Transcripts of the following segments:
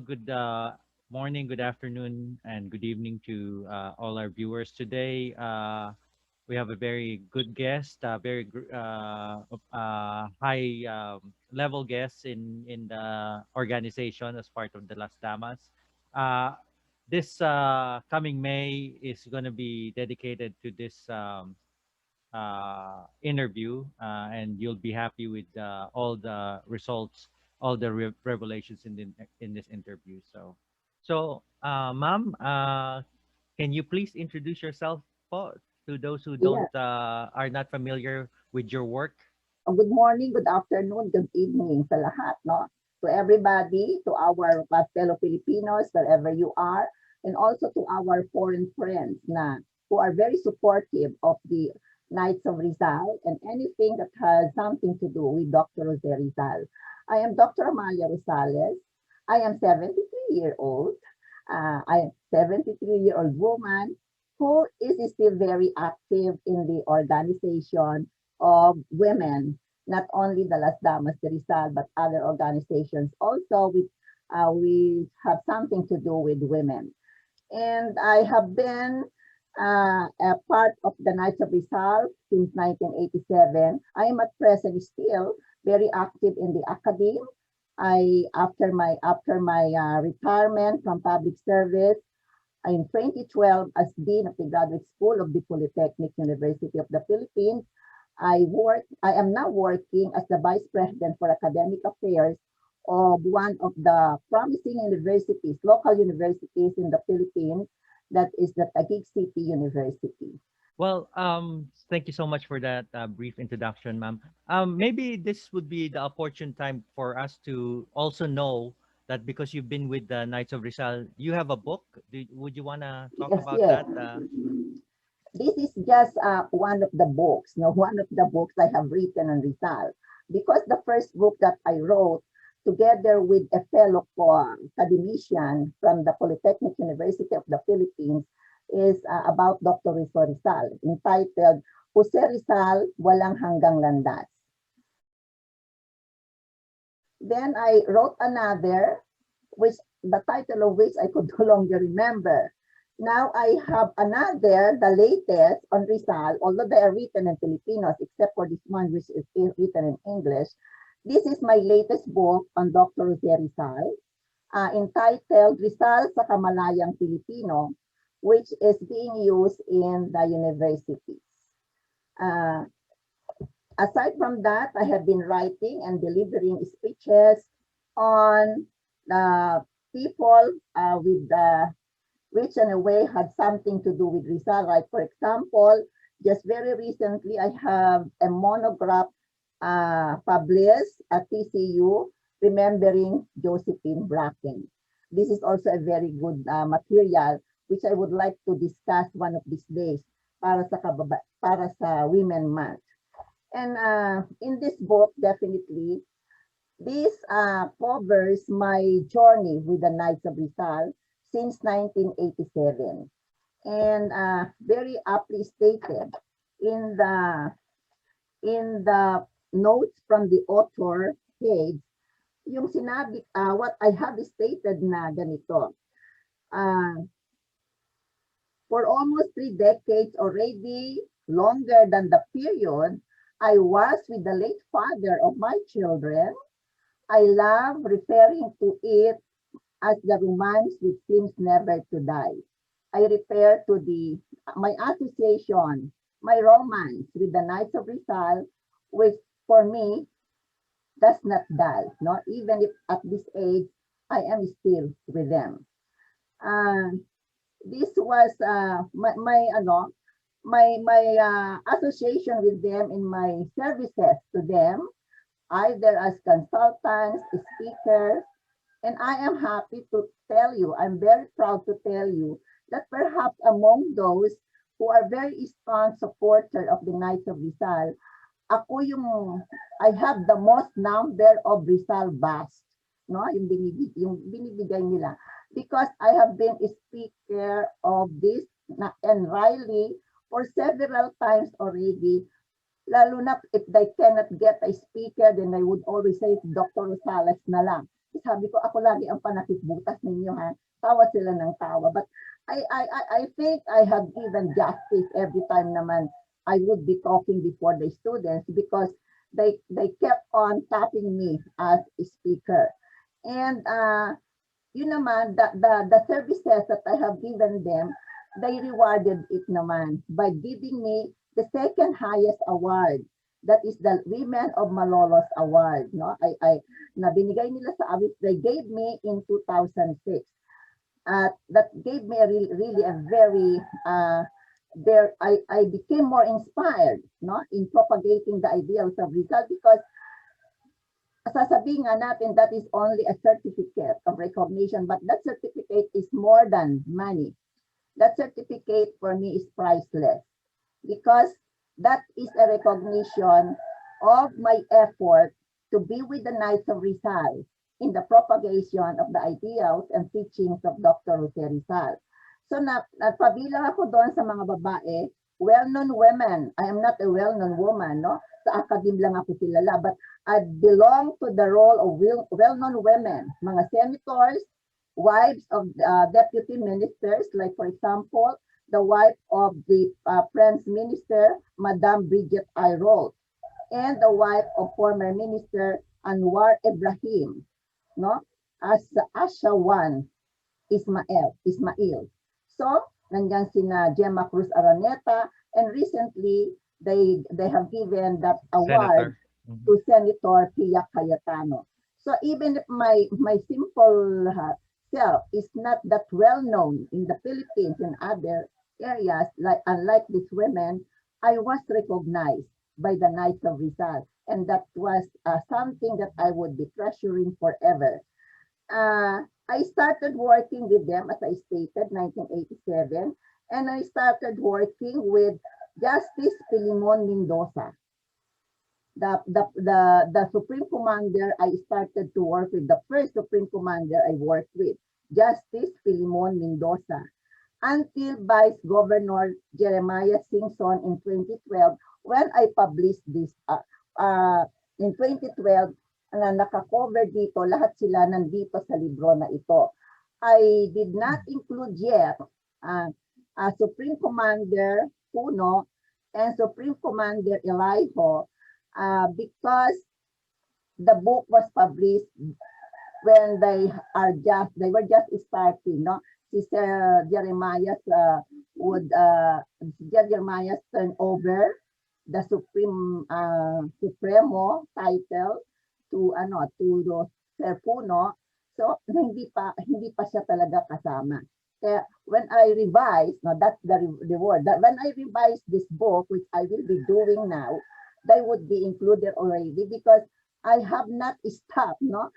good morning, good afternoon, and good evening to all our viewers. Today, we have a very good guest, high level guest in the organization as part of the Las Damas. Uh, this coming May is going to be dedicated to this interview, and you'll be happy with all the results, all the revelations in this interview. Ma'am, can you please introduce yourself po, to those who don't Yeah. are not familiar with your work? Good morning, good afternoon, good evening sa lahat, no? To everybody, to our fellow Filipinos, wherever you are, and also to our foreign friends na who are very supportive of the Knights of Rizal and anything that has something to do with Dr. Jose Rizal. I am Dr. Amalia Rosales. I am 73-year-old. I am 73-year-old woman who is still very active in the organization of women, not only the Las Damas de Rizal, but other organizations also we have something to do with women. And I have been a part of the Knights of Rizal since 1987. I am at present still very active in the academy. I after my retirement from public service in 2012 as Dean of the Graduate School of the Polytechnic University of the Philippines. I am now working as the Vice President for Academic Affairs of one of the promising universities, local universities in the Philippines, that is the Taguig City University. Well, thank you so much for that brief introduction, ma'am. Maybe this would be the opportune time for us to also know that because you've been with the Knights of Rizal, you have a book. Would you want to talk Yes, about yes. that? This is just one of the books, no, one of the books I have written on Rizal. Because the first book that I wrote together with a fellow academician from the Polytechnic University of the Philippines is about Dr. Rizal, entitled Jose Rizal, Walang Hanggang Landas. Then I wrote another, which the title of which I could no longer remember. Now I have another, the latest on Rizal, although they are written in Filipinos, except for this one, which is written in English. This is my latest book on Dr. Jose Rizal, entitled Rizal sa Kamalayang Pilipino, which is being used in the universities. Uh, Aside from that, I have been writing and delivering speeches on the people with the which in a way had something to do with Rizal. Like for example, just very recently, I have a monograph published at TCU remembering Josephine Bracken. This is also a very good material which I would like to discuss one of these days para sa Women Month. And in this book, definitely, this covers my journey with the Knights of Rizal since 1987. And very aptly stated in the notes from the author page, yung sinabi, what I have stated na ganito, uh, for almost 3 decades already, longer than the period I was with the late father of my children, I love referring to it as the romance which seems never to die. I refer to my association, my romance with the Knights of Rizal, which for me does not die. No, even if at this age I am still with them. Uh, this was my association with them in my services to them, either as consultants, speakers, and I am happy to tell you, I'm very proud to tell you that perhaps among those who are very strong supporter of the Knights of Rizal, I have the most number of Rizal bust, no? Yung binibigay nila. Because I have been a speaker of this and Riley for several times already. Lalo na if they cannot get a speaker, then I would always say Dr. Rosales na lang. Sabi ko, ako lagi ang panakipbutas ninyo ha. Tawa sila ng tawa. But I think I have given justice every time naman I would be talking before the students because they kept on tapping me as a speaker. And yun naman, the services that I have given them, they rewarded it naman by giving me the second highest award. That is the Women of Malolos Award. No? Na binigay nila sa awit, they gave me in 2006. That gave me really a very, I became more inspired, no, in propagating the ideals of Rizal because sasabihin nga natin that is only a certificate of recognition, but that certificate is more than money. That certificate for me is priceless because that is a recognition of my effort to be with the Knights of Rizal in the propagation of the ideals and teachings of Dr. Jose Rizal. So nagpabilang ako doon sa mga babae, well-known women. I am not a well-known woman, no? Sa academe lang ako kilala, but I belong to the role of well-known women, mga senators, wives of deputy ministers, like for example, the wife of the French minister, Madame Brigitte Ayrault, and the wife of former minister Anwar Ibrahim, no? As Ashawan Ismail. So, nandiyan sina Gemma Cruz Araneta, and recently, they have given that award to Senator Pia Cayetano. So even if my simple self is not that well known in the Philippines and other areas, like unlike these women, I was recognized by the Knights of Rizal, and that was something that I would be treasuring forever. I started working with them, as I stated, 1987, and I started working with Justice Filimon Mendoza. The Supreme Commander I started to work with, the first Supreme Commander I worked with, Justice Filimon Mendoza, until Vice Governor Jeremiah Singson in 2012, when I published this in 2012, na nakakover dito, lahat sila nandito sa libro na ito. I did not include yet Supreme Commander Puno and Supreme Commander Elijo because the book was published when they were just starting, no? Si Sir Jeremiah Jeremiah turn over the Supremo title to Sir Puno. So hindi pa siya talaga kasama. Kaya when I revise, no, that's the word, that when I revise this book, which I will be doing now, they would be included already because I have not stopped, no,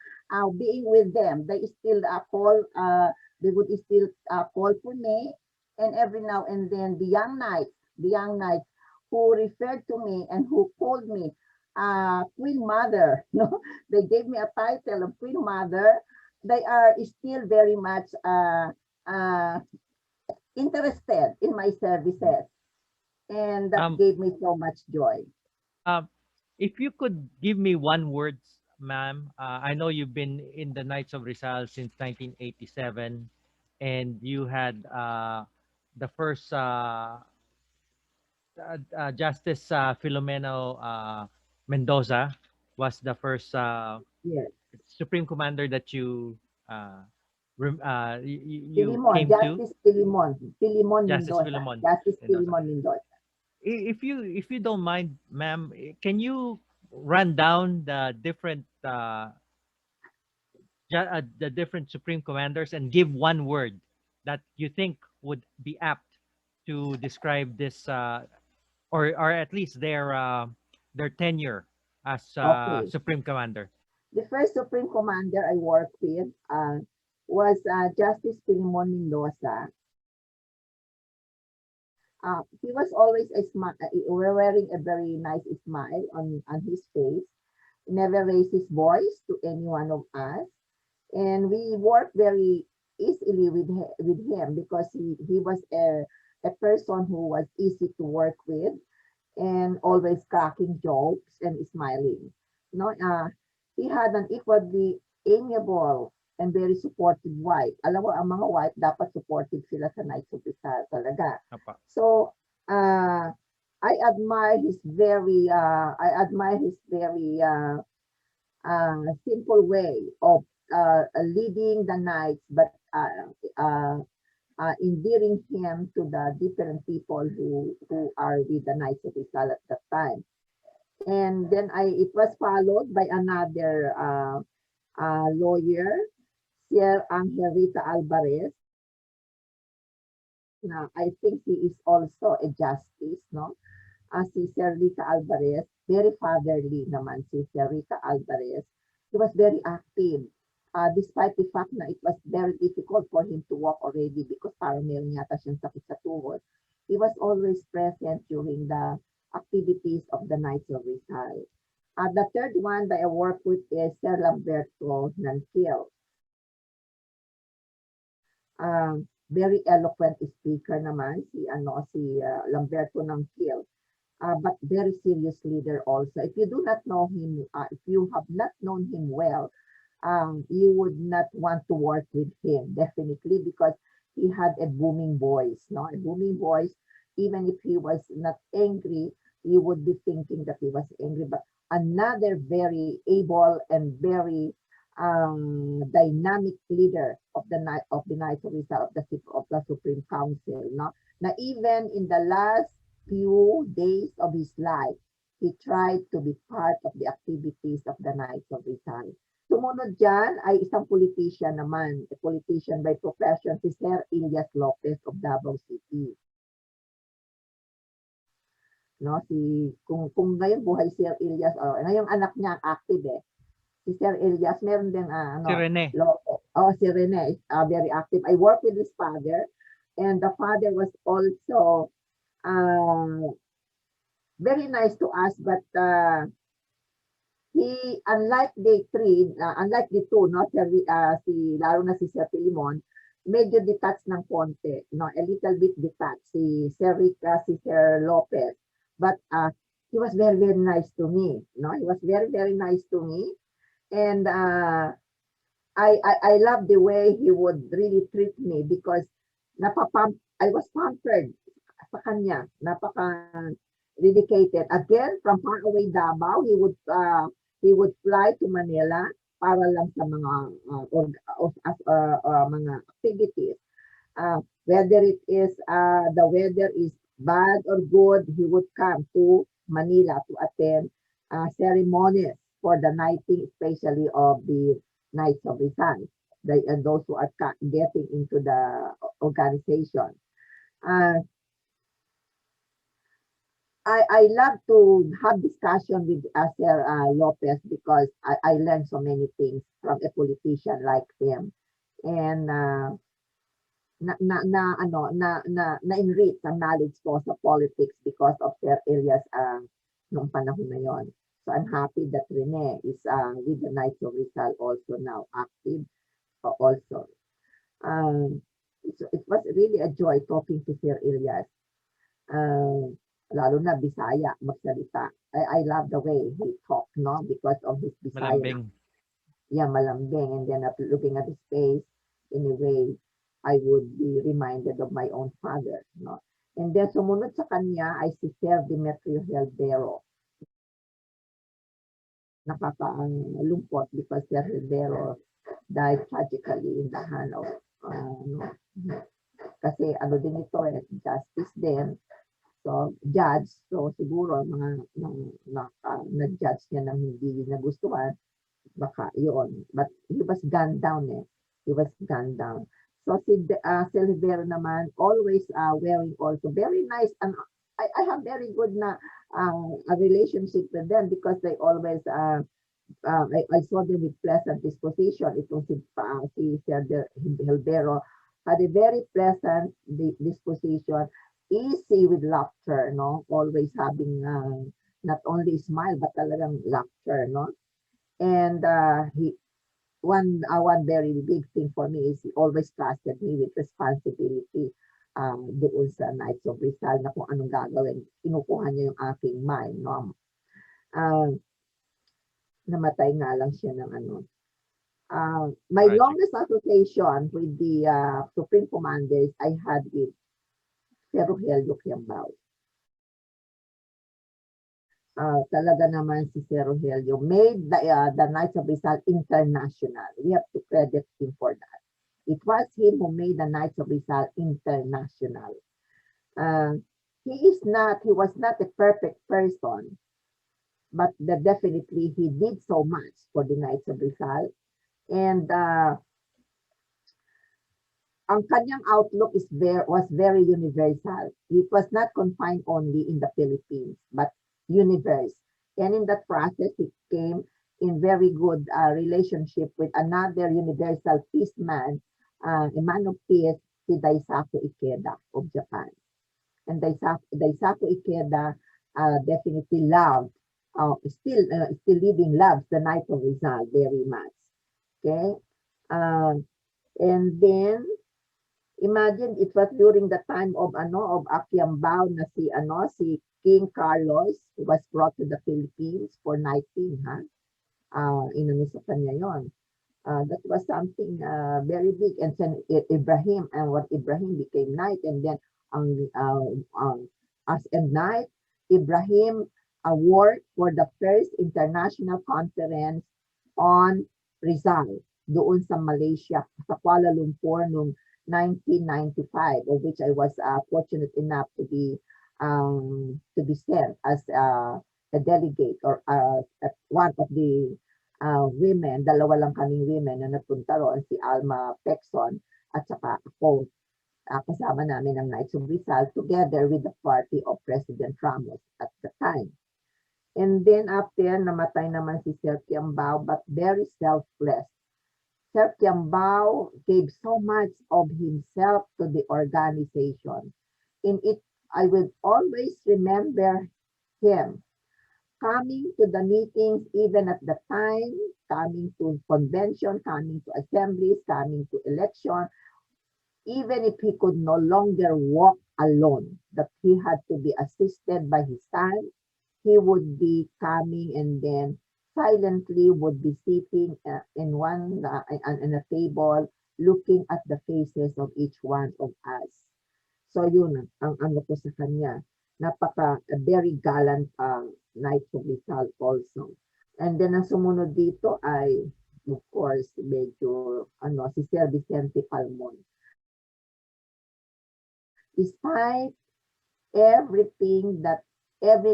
being with them. They still they would still call for me, and every now and then the young knights who referred to me and who called me Queen Mother, no, they gave me a title of Queen Mother. They are still very much interested in my services, and that gave me so much joy. If you could give me one word, ma'am, I know you've been in the Knights of Rizal since 1987, and you had the first Justice Filomeno Mendoza was the first Yes. Supreme Commander that you Filimon, came to. Justice Filimon Justice Mendoza. Filomon Justice Mendoza. Filimon Mendoza. If you don't mind, ma'am, can you run down the different the different Supreme Commanders and give one word that you think would be apt to describe this or at least their tenure as Okay. Supreme Commander? The first Supreme Commander I worked with was Justice Filimon Mendoza. He was always wearing a very nice smile on his face. Never raised his voice to any one of us, and we worked very easily with him because he was a person who was easy to work with and always cracking jokes and smiling. No, he had an equally amiable, and very supportive wife. Alam mo, ang mga wife, dapat supportive sila sa Knights of Rizal talaga. Apa. So, I admire his very, simple way of leading the Knights, but endearing him to the different people who are with the Knights of Rizal at that time. And then it was followed by another lawyer, Sir Angelita Alvarez. Now, I think he is also a justice, no? Si Sir Rita Alvarez, very fatherly naman si Sir Rita Alvarez. He was very active, despite the fact na it was very difficult for him to walk already because parang meron yata siyang sakit sa tuhod. He was always present during the activities of the Knights of Rizal. The third one that I work with is Sir Lamberto Nanquil. Very eloquent speaker naman si Lamberto Nanquil. But very serious leader also. If you do not know him, if you have not known him well, you would not want to work with him, definitely, because he had a booming voice, no? A booming voice. Even if he was not angry, you would be thinking that he was angry. But another very able and very dynamic leader of the Knights of Rizal, of the Supreme Council, no? Na even in the last few days of his life, he tried to be part of the activities of the Knights of Rizal. Sumunod dyan ay isang politician naman, a politician by profession, si Sir Elias Lopez of Davao City. No, kung ngayon buhay Sir Elias, ngayong anak niya active si Sir Elias, meron din Si Rene. Lopez. Si Rene is very active. I work with his father, and the father was also very nice to us, but he, unlike the three, unlike the two, no, lalo na si Sir Pilimon, medyo detached ng konti, no, a little bit detached, si Sir Lopez. But he was very, very nice to me, no, he was very, very nice to me. And I love the way he would really treat me because I was pampered sa kanya, dedicated. Again, from far away Davao, he would fly to Manila para lang sa mga mga activities. Whether it is the weather is bad or good, he would come to Manila to attend ceremonies for the knighting, especially of the Knights of Rizal, and those who are getting into the organization. I love to have discussion with Sir Lopez because I learned so many things from a politician like him, and na-enrich ang knowledge ko sa politics because of Sir Elias noong panahon na yon. So I'm happy that Rene is with the Knights of Rizal also now active also. It was really a joy talking to Sir Elias. Lalo na Bisaya magsalita. I love the way he talk, no, because of his Bisaya. Malambing. Yeah, malambing. And then looking at his face, in a way, I would be reminded of my own father, no. And then sumunod sa kanya ay si Sir Demetrio Heldero. Nakaka-lungkot because Sir Heldero died tragically in the hand of kasi din ito justice din. So, judge, so siguro mga nag-judge niya ng hindi nagustuhan, baka yun. But he was gunned down He was gunned down. So, si Silvero naman, always wearing also very nice. And I have very good na a relationship with them because they always, I saw them with pleasant disposition. Itong si Silvero had a very pleasant disposition, easy with laughter, no? Always having not only smile but talagang laughter, no? And one very big thing for me is he always trusted me with responsibility doon sa Knights of Rizal na kung anong gagawin. Kinukuha niya yung aking mind, no? Namatay nga lang siya ng My Tragic. longest association with the Supreme Commanders I had with Sir Rogelio Kiambao. Talaga naman si Sir Rogelio made the Knights of Rizal international. We have to credit him for that. It was him who made the Knights of Rizal international. Uh, he was not a perfect person, but definitely he did so much for the Knights of Rizal. And ang kanyang outlook was very universal. It was not confined only in the Philippines, but universe. And in that process, he came in very good relationship with another universal peace man, a man of peace, si Daisaku Ikeda of Japan. And Daisaku Ikeda definitely loved, still living, loves the Knight of Rizal very much. Okay? Uh, and then, imagine it was during the time of Akyambao na si King Carlos was brought to the Philippines for knighting, ha? Inano sa kanya 'yon. That was something very big, and then Ibrahim, and what Ibrahim became knight, and then ang as a knight, Ibrahim worked for the first international conference on Rizal doon sa Malaysia, sa Kuala Lumpur noong 1995, of which I was fortunate enough to be sent as a delegate, or one of the women, dalawa lang kaming women na napunta roon, si Alma Pexon at saka ako. Kasama namin ang Knights of Rizal together with the party of President Ramos at the time. And then after, namatay naman si Sir Kiambao, but very selfless. Sir Kiambao gave so much of himself to the organization. In it, I will always remember him coming to the meetings, even at the time, coming to convention, coming to assemblies, coming to election, even if he could no longer walk alone, that he had to be assisted by his son, he would be coming and then silently would be sitting in a table, looking at the faces of each one of us. So yun ang ano ko sa kanya. Very gallant Knight of Rizal also. And then ang sumunod dito ay, of course, medyo si Sir Vicente Palmon. Despite every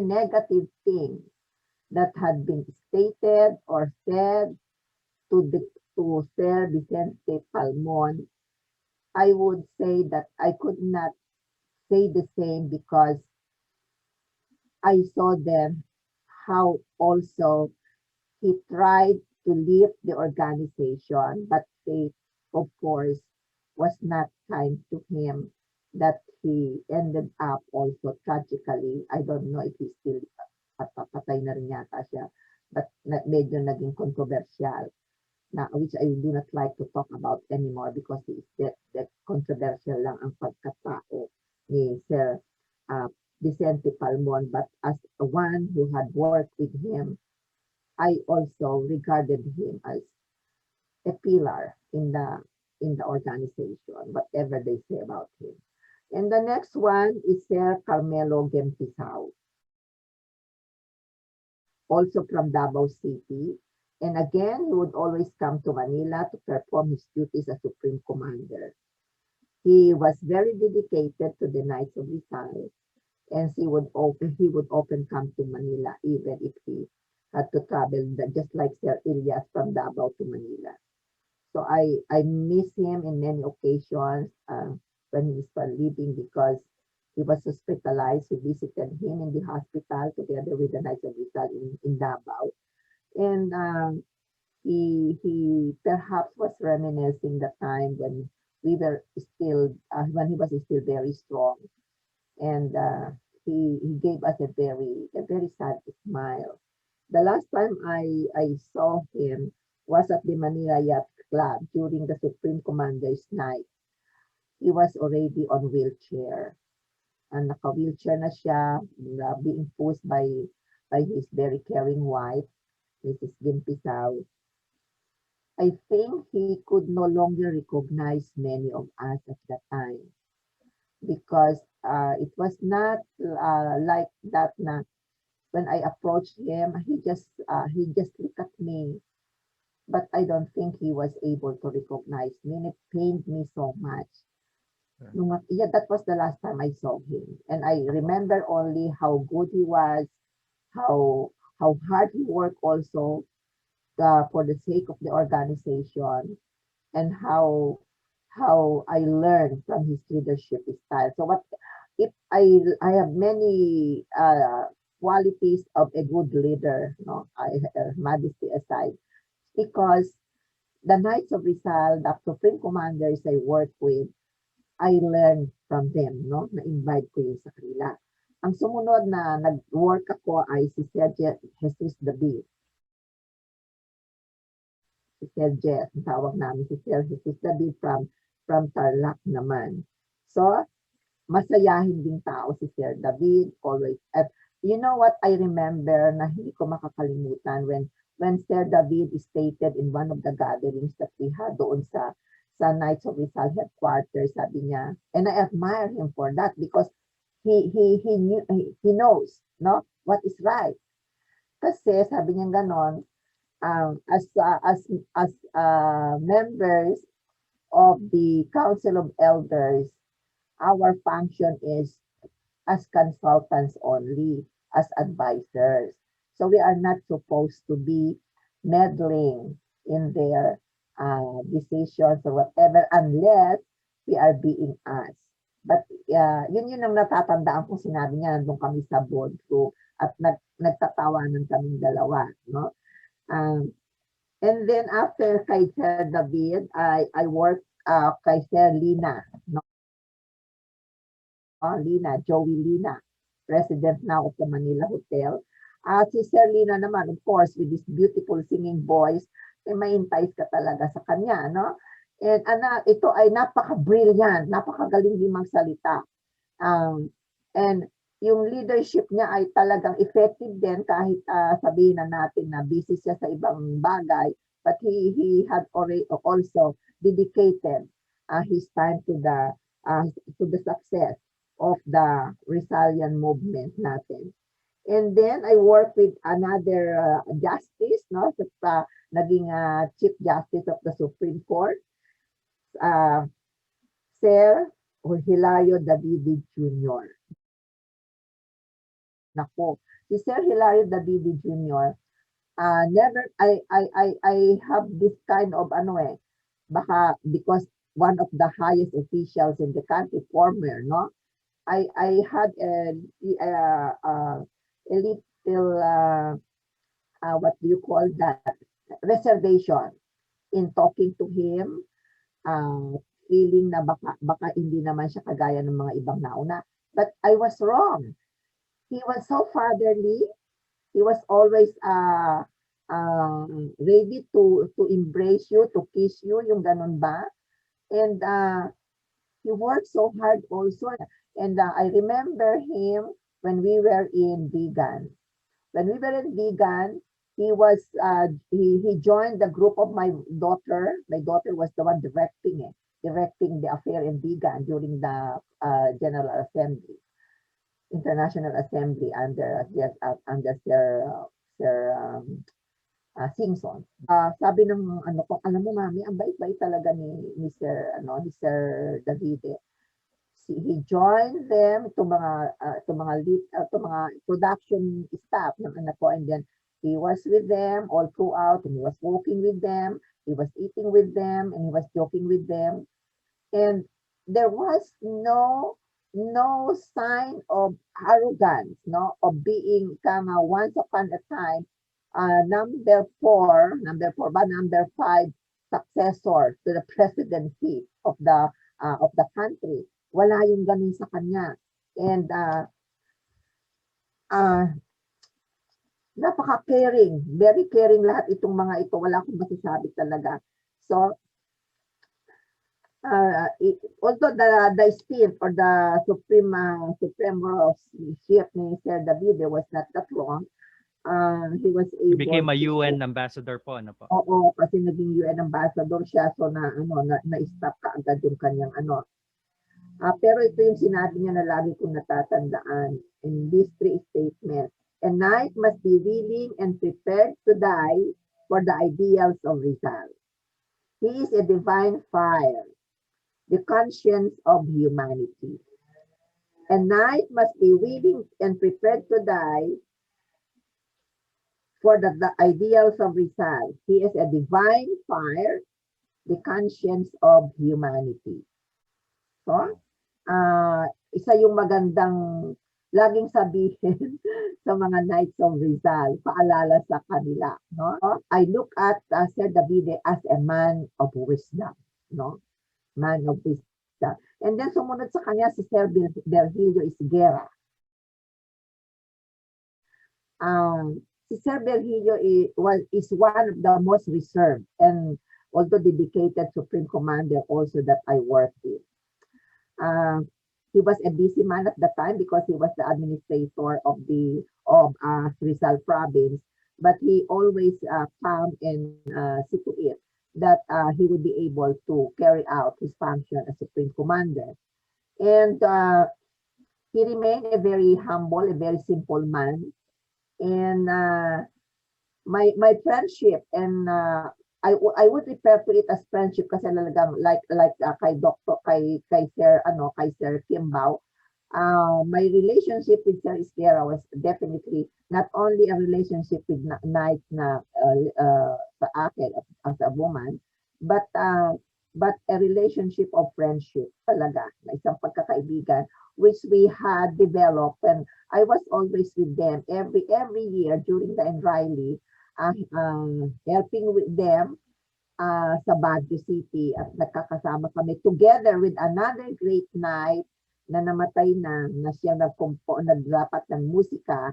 negative thing that had been stated or said to Sir Vicente Palmon, I would say that I could not say the same, because I saw them how also he tried to lift the organization, but fate, of course, was not kind to him, that he ended up also tragically. I don't know if he's still patay na rin yata siya, but medyo naging controversial, which I do not like to talk about anymore, because that controversial lang ang pagkatao ni Sir Vicente Palmon. But as one who had worked with him, I also regarded him as a pillar in the organization, whatever they say about him. And the next one is Sir Carmelo Gempisao, also from Davao City. And again, he would always come to Manila to perform his duties as Supreme Commander. He was very dedicated to the Knights of Rizal, and he would often come to Manila, even if he had to travel, just like Sir Elias from Davao to Manila. So I miss him in many occasions when he was leaving, because he was hospitalized. We visited him in the hospital together with the Knights of Rizal in Davao. And he perhaps was reminiscing the time when we were still, when he was still very strong. And he gave us a very sad smile. The last time I saw him was at the Manila Yacht Club during the Supreme Commander's night. He was already on wheelchair. And naka-wheelchair na siya, being pushed by his very caring wife, Mrs. Gimpisaw. I think he could no longer recognize many of us at that time because it was not like that na when I approached him, he just looked at me, but I don't think he was able to recognize me, and it pained me so much. Sure. Yeah, that was the last time I saw him, and I remember only how good he was, how how hard he worked also for the sake of the organization, and how I learned from his leadership style. So what if I have many qualities of a good leader, no, modesty aside, because the Knights of Rizal, the Supreme Commanders I work with, I learned from them, no? Na-invite ko yun sa kanila. Ang sumunod na nag-work ako ay si Sir Jesus David. Si Sir Jeff, ang tawag namin si Sir Jesus David from Tarlac naman. So, masayahin ding tao si Sir David, always. At you know what I remember na hindi ko makakalimutan when Sir David stated in one of the gatherings that we had doon sa Knights of Rizal headquarters, sabi niya, and I admire him for that because he knows, no, what is right. Kasi sabi niya ganon, as members of the Council of Elders, our function is as consultants only, as advisors. So we are not supposed to be meddling in their decisions or whatever unless we are being asked. But yun ang natatandaan kong sinabi niya nandun kami sa board ko at nagtatawanan kaming dalawa, no? And then after kay Sir David, I work kay Sir Lina, no? Lina, Joey Lina, president na of the Manila Hotel. Si Sir Lina naman, of course, with this beautiful singing voice, ay ma-entice ka talaga sa kanya, no? And ito ay napaka-brilliant, napakagaling din magsalita. And yung leadership niya ay talagang effective din kahit sabihin na natin na busy siya sa ibang bagay, but he had already also dedicated his time to the success of the Rizalian movement natin. And then I work with another justice, no, naging Chief Justice of the Supreme Court, Sir Hilario David Jr. Nako, si Sir Hilario David Jr. Never I have this kind of baka because one of the highest officials in the country, former, no? I had a little what do you call that, reservation in talking to him, feeling na baka hindi naman siya kagaya ng mga ibang nauna, but I was wrong. He was so fatherly. He was always ready to embrace you, to kiss you, yung ganun ba? And he worked so hard also. And I remember him when we were in Vegan. When we were in Vegan, he was he joined the group of my daughter. My daughter was the one directing the affair in Vegan during the General Assembly, International Assembly under Sir Simpson. Sabi ng ko, alam mo mami, ang bait-bait talaga ni Sir Davide. He joined them mga production staff ng anak ko, and then he was with them all throughout, and he was walking with them, he was eating with them, and he was joking with them, and there was no sign of arrogance, no, of being once upon a time number 5 successor to the presidency of the country. Wala yung ganun sa kanya. And napaka-caring, very caring lahat itong mga ito. Wala akong masasabi talaga. So, although the stint or the Supremo chief ni Sir David was not that long, he was He able became a to, UN ambassador po, ano po? oo, kasi naging UN ambassador siya, so na-stop kaagad yung kanyang ano. Pero ito yung sinabi niya na lagi kong natatandaan in these three statements. A knight must be willing and prepared to die for the ideals of Rizal. He is a divine fire, the conscience of humanity. A knight must be willing and prepared to die for the ideals of Rizal. He is a divine fire, the conscience of humanity. So, isa yung magandang laging sabihin sa mga Knights of Rizal, paalala sa kanila, no? I look at Sir Davide as a man of wisdom, no? Man of wisdom. And then sumunod sa kanya si Sir Virgilio Isguera. Si Sir Virgilio is one of the most reserved and also dedicated Supreme Commander also that I worked with. He was a busy man at the time because he was the administrator of Rizal province, but he always come and see to it that he would be able to carry out his function as Supreme Commander. And he remained a very humble, a very simple man. And my friendship and I would refer to it as friendship kasi talagang like kay Sir Kimbao, my relationship with Sir Isguera was definitely not only a relationship with Knight na sa akin as a woman, but a relationship of friendship talaga, na isang pagkakaibigan which we had developed, and I was always with them every year during the Enriley, helping with them sa Baguio City, at nagkakasama kami together with another great knight na namatay na siyang nagdapat ng musika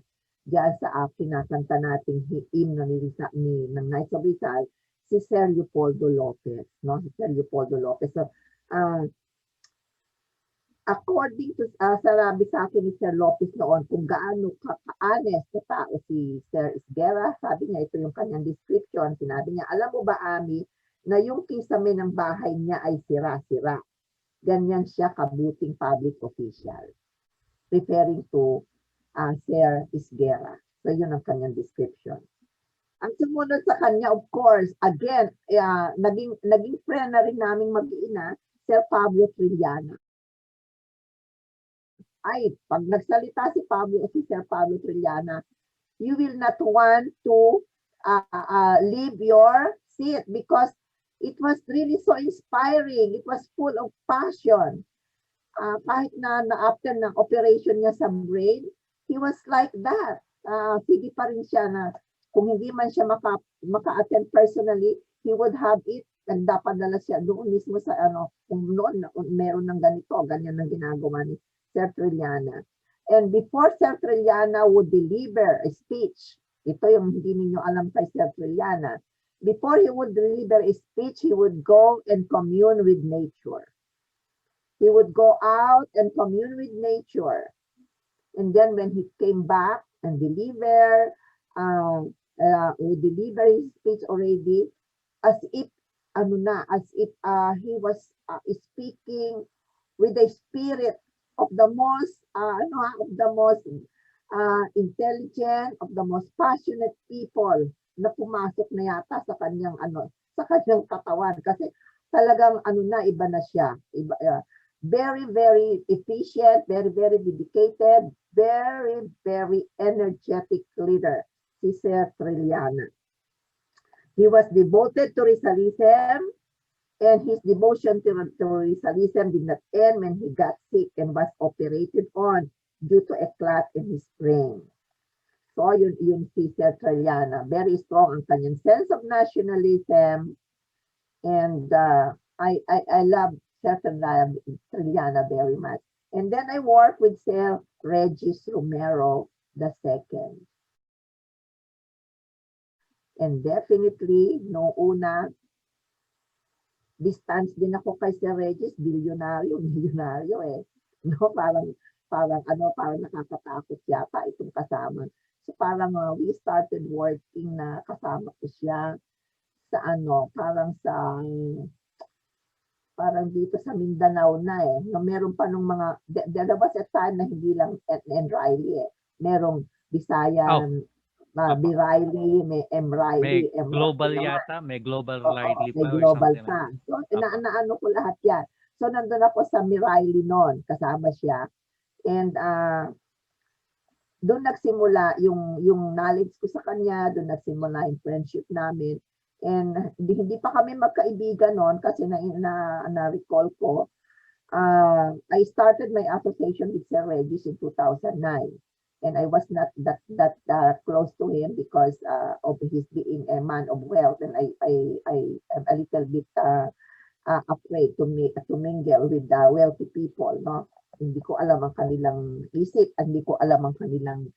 diyan sa kinakanta nating hymn ng Knights of Rizal, si Sir Leopoldo Lopez, no? Si Sir Leopoldo Lopez. So, according to sabi sa akin ni Sir Lopez noon kung gaano ka-honest na tao si Sir Isguera, sabi niya, ito yung kanyang description, sinabi niya, alam mo ba, Ami, na yung kisame ng bahay niya ay sira-sira. Ganyan siya kabuting public official. Referring to Sir Isguera. So yun ang kanyang description. Ang sumunod sa kanya, of course, again, naging friend na rin naming mag-iina, Sir Pablo Trillana. Ay, pag nagsalita si Sir Pablo Trillana, you will not want to leave your seat because it was really so inspiring. It was full of passion. Kahit na after ng operation niya sa brain, he was like that. Sige pa rin siya na kung hindi man siya maka-attend personally, he would have it. Nagdapadala siya doon mismo sa kung noon meron ng ganito, ganyan ang ginagawa ni Sir Trillana. And before Sir Trillana would deliver a speech, ito yung hindi ninyo alam kay Sir Trillana, before he would deliver a speech, he would go and commune with nature. He would go out and commune with nature. And then when he came back and deliver his speech already, as if he was speaking with the spirit of the most intelligent, of the most passionate people na pumasok na yata sa kanyang katawan, kasi talagang iba na siya. Very, very efficient, very, very dedicated, very, very energetic leader, si Sir Trillana. He was devoted to Rizalism, and his devotion to Rizalism did not end when he got sick and was operated on due to a clot in his brain. So yun si Sir Trillana. Very strong ang kanyang sense of nationalism, and I love Sir Trillana very much. And then I work with Sir Regis Romero II. And definitely, noong una, distance din ako kay Sir Regis, milyonaryo eh. No, parang nakakatakot yata itong kasama. So parang we started working na kasama ko siya sa parang dito sa Mindanao na na meron pa nung mga, there was a time na hindi lang and Riley merong Bisayan, B-Riley, may M. Riley, May global yata, may global Riley may pa or global something pa. like So, inaano ko lahat yan. So, nandun ako sa Riley noon, kasama siya. And doon nagsimula yung knowledge ko sa kanya, doon nagsimula yung friendship namin. And hindi pa kami magkaibigan noon kasi na-recall ko, I started my association with Sir Regis in 2009. And I was not that close to him because of his being a man of wealth, and I am a little bit afraid to mingle with the wealthy people, no? Hindi ko alam ang kanilang isip, hindi ko alam ang kanilang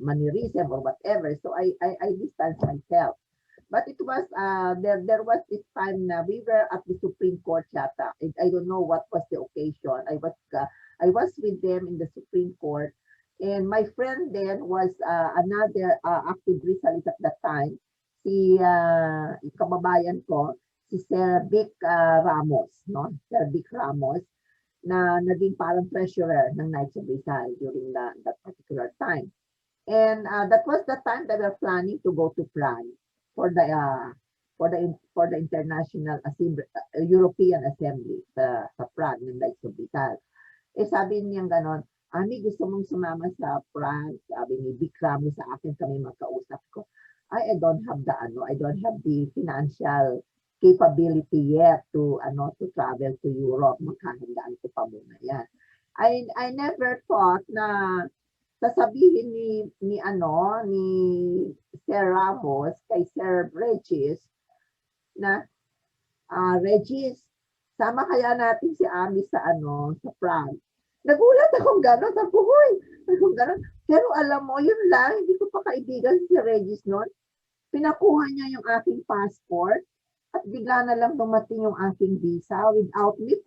mannerism or whatever. So I distance myself. But it was there was this time na we were at the Supreme Court yata. I don't know what was the occasion. I was with them in the Supreme Court, and my friend then was another active Rizalist at that time, si kababayan ko, si Sir Vic Ramos, no? Sir Vic Ramos, na naging parang treasurer ng Knights of Rizal during that particular time. And that was the time that we were planning to go to Prague for the International Assembly, European Assembly sa Prague ng Knights of Rizal. Sabi niya ganon, Ami, gusto mong sumama sa Prague? Sabi ni Vic Ramos sa akin, kami magkausap ko. I don't have the financial capability yet to travel to Europe. Magkahandaan ko pa muna yan. I never thought na sasabihin ni Sir Ramos kay Sir Regis na Regis, sama kaya natin si Ami sa Prague. Nagulat akong gano'n, sabi ko, huy, pero alam mo, yun lang, hindi ko pa kaibigan si Regis noon. Pinakuha niya yung aking passport at bigla na lang dumating yung aking visa without me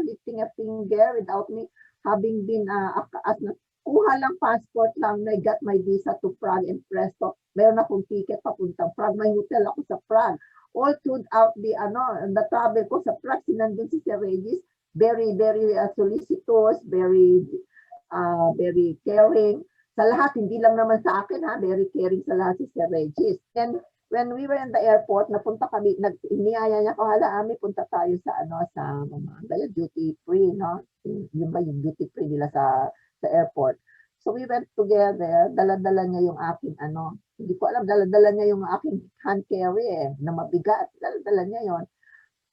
lifting a finger, without me having been kuha lang passport lang, I got my visa to Prague and presto, mayroon akong ticket papuntang Prague, may hotel ako sa Prague. All throughout the travel ko sa Prague, sinandun si Sir Regis, very solicitous, very caring sa lahat, hindi lang naman sa akin very caring sa lahat si Sir Regis. And when we were in the airport, napunta kami, iniyaya niya ko, hala Ami, punta tayo sa mga duty free, no? Yun ba yung duty free nila sa airport. So we went together, dala-dala niya yung aking hindi ko alam, dala-dala niya yung aking hand carry na mabigat, dala-dala niya yon.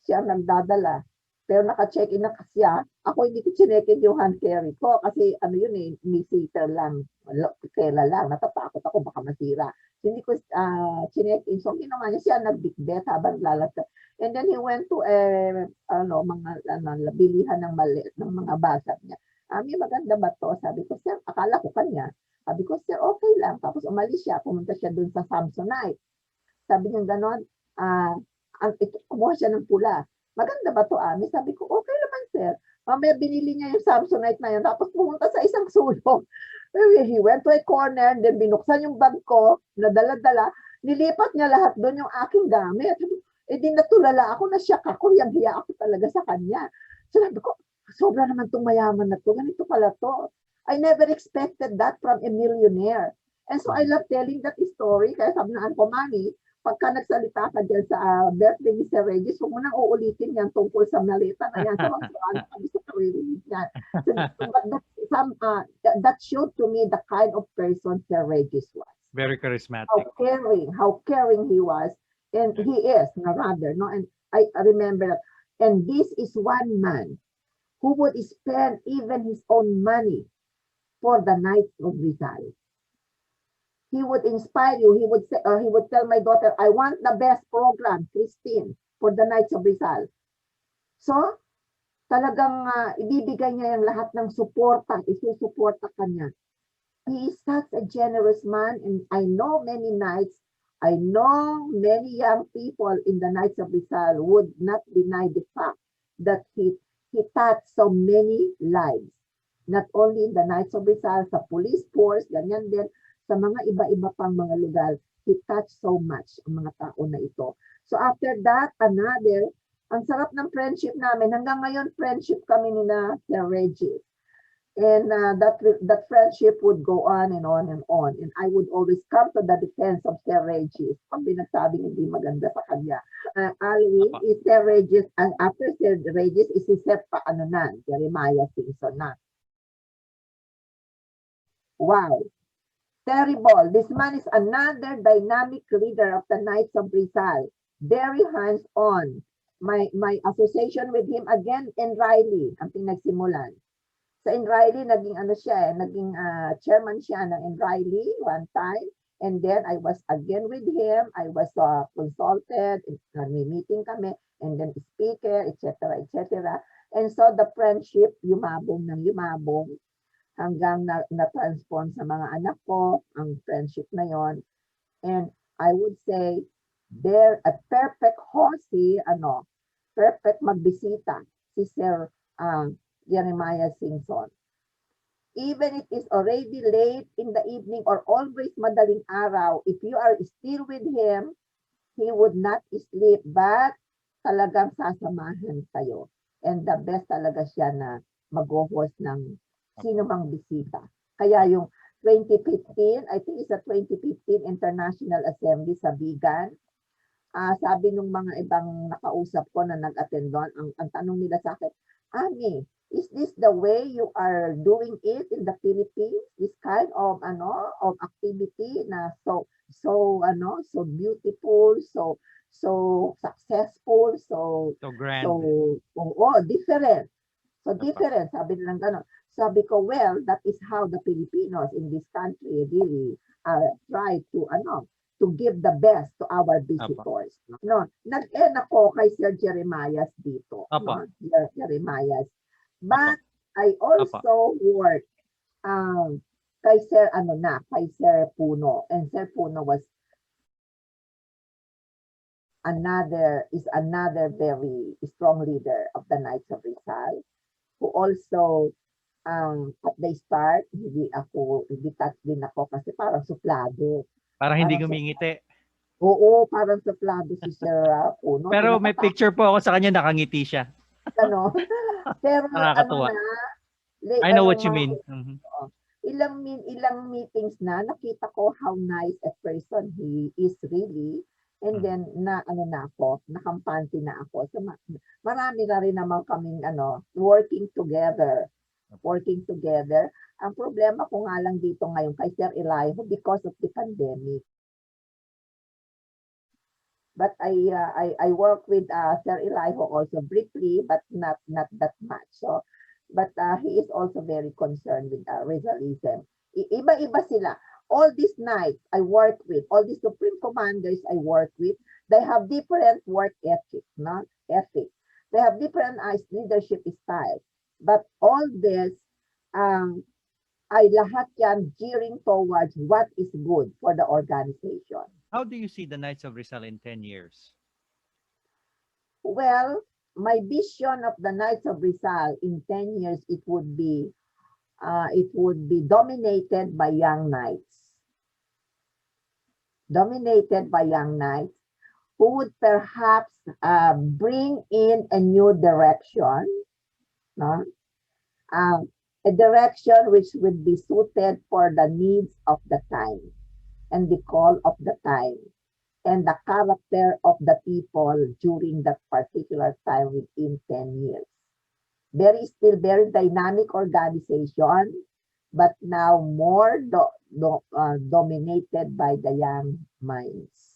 Siya ang nagdadala. Pero naka-check-in na siya. Ako hindi ko chinekin yung hand carry ko kasi may seater lang, tela lang, natatakot ako baka masira. Hindi ko chinekin. So ginawa niya, siya nagbitbit habang lalakad. And then he went to mga bilihan ng maliit ng mga basa niya. Ami, maganda ba to? Sabi ko, sir, akala ko kanya. Sabi ko, sir, okay lang. Tapos umalis siya, pumunta siya dun sa Samsonite. Sabi niya gano'n, kumuha siya ng pula. Maganda ba to, Ami? Sabi ko, okay naman, sir. Mamaya binili niya yung Samsonite na yun, tapos pumunta sa isang sulong. He went to a corner, then binuksan yung bag ko, na dala-dala, nilipat niya lahat doon yung aking gamit. Di natulala ako, nasyak ako, hiya ako talaga sa kanya. So sabi ko, sobra naman itong mayaman na to, ganito pala to. I never expected that from a millionaire. And so I love telling that story, kaya sabi na ko, Mami, pagka nagsalita ka dyan sa birthday ni Sir Regis, huwag mo nang uulitin yan tungkol sa malita na yan. So, kami sa karirinig yan. So, that showed to me the kind of person Sir Regis was. Very charismatic. How caring he was. And he is, rather, no? And I remember that. And this is one man who would spend even his own money for the Knights of Rizal. He would inspire you. He would say, he would tell my daughter, I want the best program, Christine, for the Knights of Rizal. So, talagang ibibigay niya yung lahat ng suporta, isusuporta kanya. He is such a generous man, and I know many Knights, I know many young people in the Knights of Rizal would not deny the fact that he touched so many lives. not only in the Knights of Rizal, sa police force, ganyan din, sa mga iba-iba pang mga lugar, he touched so much ang mga tao na ito. So after that, ang sarap ng friendship namin. Hanggang ngayon, friendship kami ni na Sir Regis. And that friendship would go on and on and on. And I would always come to the defense of Sir Regis pag binasabing hindi maganda sa kanya. Always, is Sir Regis, and after Sir Regis, is si Sir Jeremiah Simpson na. Wow. Terrible. This man is another dynamic leader of the Knights of Rizal. Very hands-on. My association with him again in Riley, ang pinagsimulan. Sa Riley, naging naging chairman siya ng Riley one time. And then I was again with him. I was consulted, may meeting kami, and then speaker, etc., etc. And so the friendship, yumabong hanggang na-transform sa mga anak ko, ang friendship na yon. And I would say, they're a perfect host, perfect magbisita, si Sir Jeremiah Simpson. Even if it's already late in the evening or always madaling araw, if you are still with him, he would not sleep, but talagang sasamahan kayo. And the best talaga siya na mag-host ng sino mang bisita. Kaya yung 2015, I think it's a 2015 International Assembly sa Bigan, sabi nung mga ibang nakausap ko na nag-attend doon, ang tanong nila sa akin, Ami, is this the way you are doing it in the Philippines? This kind of activity na so beautiful, so successful, so grand. Different. So different, sabi nilang gano'n. Sabi ko, well, that is how the Filipinos in this country really try to give the best to our visitors. No, nag-end ako kay Sir Jeremiah dito. No? Jeremiah. But I also work kay Sir Puno. And Sir Puno was another very strong leader of the Knights of Rizal, who also at the start, hindi touch din ako kasi parang suplado. Parang hindi gumingiti. Oo, parang suplado si Sir Puno. Pero may picture po ako sa kanya, nakangiti siya. Pero nakakatuwa. I know what you mean. Ilang meetings na nakita ko how nice a person he is really. And then nakampante na ako. So marami na rin naman kaming working together. Ang problema ko nga lang dito ngayon kay Sir Eliho because of the pandemic. But I work with Sir Eliho also briefly, but not that much. So, but he is also very concerned with Rizalism. Iba-iba sila. All these Knights I work with, all these Supreme Commanders I work with, they have different work ethics, no? Ethics. They have different leadership styles. But all this, ay lahat yan gearing towards what is good for the organization. How do you see the Knights of Rizal in 10 years? Well, my vision of the Knights of Rizal in 10 years, it would be dominated by young knights. Dominated by young knights who would perhaps bring in a new direction, no? A direction which would be suited for the needs of the time and the call of the time and the character of the people during that particular time within 10 years. Still very dynamic organization, but now more dominated by the young minds.